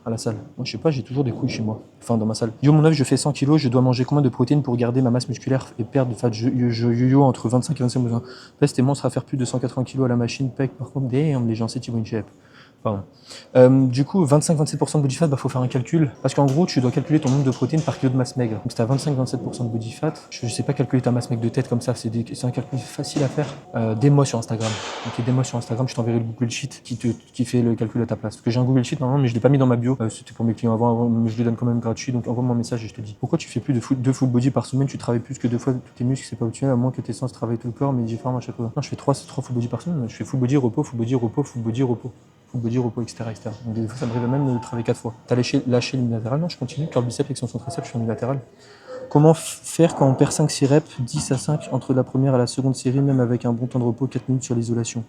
À la salle. Moi, je sais pas, j'ai toujours des couilles chez moi. Enfin, dans ma salle. Yo, mon œuf, je fais 100 kilos, je dois manger combien de protéines pour garder ma masse musculaire et perdre de fat? Yo entre 25 et 25 besoins. Peste et monstre à faire plus de 180 kilos à la machine. Pec, par contre, damn, les gens, c'est une shape. Pardon. Du coup, 25-27% de body fat, bah faut faire un calcul. Parce qu'en gros, tu dois calculer ton nombre de protéines par kilo de masse maigre. Donc si t'as 25-27% de body fat, je sais pas calculer ta masse maigre de tête comme ça, c'est un calcul facile à faire. Dis-moi sur Instagram. Ok, dis-moi sur Instagram, je t'enverrai le Google Sheet qui fait le calcul à ta place. Parce que j'ai un Google Sheet normalement, mais je l'ai pas mis dans ma bio. C'était pour mes clients avant, mais je le donne quand même gratuit. Donc envoie-moi un message et je te dis. Pourquoi tu fais plus de full body par semaine? Tu travailles plus que 2 fois tous tes muscles, c'est pas optimal, à moins que tes sens travaillent tout le corps, mais différemment à chaque fois. Non, je fais 3 full body par semaine. Je fais full body, repos, full body, repos, full body, repos. Full body, repos, etc. Donc des fois, ça m'arrive même de travailler 4 fois. T'as lâché l'unilatéral? Non, je continue. Curl biceps, extension triceps, je suis en unilatéral. Comment faire quand on perd 5-6 reps, 10 à 5 entre la première et la seconde série, même avec un bon temps de repos, 4 minutes sur l'isolation?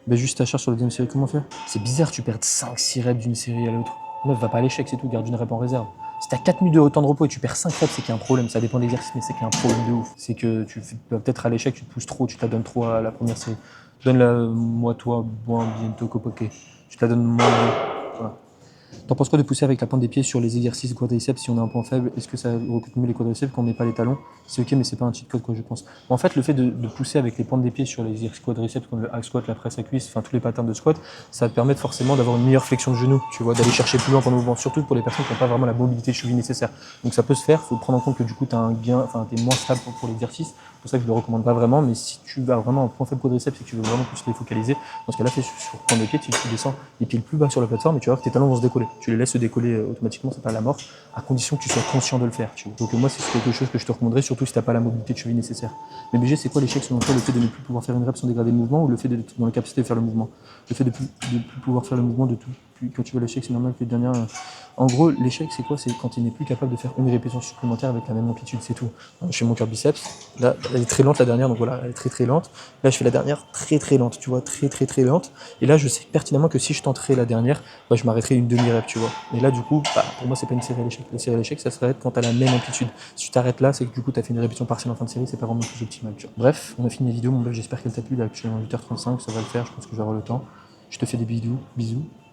Ben juste ta charge sur la deuxième série, comment faire? C'est bizarre, tu perds 5-6 reps d'une série à l'autre. Meuf, va pas à l'échec, c'est tout, garde une rep en réserve. Si t'as 4 minutes de temps de repos et tu perds 5 reps, c'est qu'il y a un problème. Ça dépend de l'exercice, mais c'est qu'il y a un problème de ouf. C'est que tu vas peut-être à l'échec, tu te pousses trop, tu t'adonnes trop à la première série. Donne-la-moi, toi, bon, bientôt copoqué. Je te la donne moi. Voilà. T'en penses quoi de pousser avec la pointe des pieds sur les exercices quadriceps si on a un point faible? Est-ce que ça recrute mieux les quadriceps quand on met pas les talons? C'est ok, mais c'est pas un cheat code, quoi, je pense. En fait, le fait de pousser avec les pointes des pieds sur les exercices quadriceps, comme le hack squat, la presse à cuisse, enfin tous les patterns de squat, ça va te permettre forcément d'avoir une meilleure flexion de genou, tu vois, d'aller chercher plus loin pendant le mouvement, surtout pour les personnes qui n'ont pas vraiment la mobilité de cheville nécessaire. Donc ça peut se faire, faut prendre en compte que du coup, t'as un gain, enfin, t'es moins stable pour l'exercice. C'est pour ça que je le recommande pas vraiment, mais si tu as vraiment un point faible quadriceps et que tu veux vraiment plus les focaliser, dans ce cas-là, fais sur pointe de pied, tu descends les pieds le plus bas sur la plateforme et tu vas voir que tes talons vont se décoller. Tu les laisses se décoller automatiquement, c'est pas la mort, à condition que tu sois conscient de le faire. Tu vois. Donc moi, c'est quelque chose que je te recommanderais, surtout si t'as pas la mobilité de cheville nécessaire. Mais BG, c'est quoi l'échec selon toi? Le fait de ne plus pouvoir faire une rep sans dégrader le mouvement ou le fait d'être dans la capacité de faire le mouvement? Le fait de plus pouvoir faire le mouvement quand tu vois l'échec, c'est normal que le dernier. En gros, l'échec, c'est quoi? C'est quand tu n'es plus capable de faire une répétition supplémentaire avec la même amplitude, c'est tout. Je fais mon curl biceps. Là, elle est très lente la dernière, donc voilà, elle est très très lente. Là, je fais la dernière très très lente, tu vois, très très très lente. Et là, je sais pertinemment que si je tenterais la dernière, bah, je m'arrêterais une demi-rep, tu vois. Et là, du coup, bah, pour moi, c'est pas une série à l'échec. La série à l'échec, ça serait quand tu as la même amplitude. Si tu t'arrêtes là, c'est que du coup, tu as fait une répétition partielle en fin de série, c'est pas vraiment le plus optimal, tu vois. Bref, on a fini la vidéo, mon bœuf, j'espère qu'elle t'a plu. Là, actuellement 8h35, ça va le faire, je pense que je vais avoir le temps. Je te fais des bisous.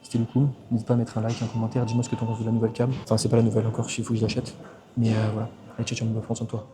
C'était le coup. N'hésite pas à mettre un like, un commentaire, dis-moi ce que tu en penses de la nouvelle cam. Enfin, c'est pas la nouvelle encore, il faut que je l'achète. Mais voilà. Allez, ciao, ciao, mon bœuf, prends soin de toi.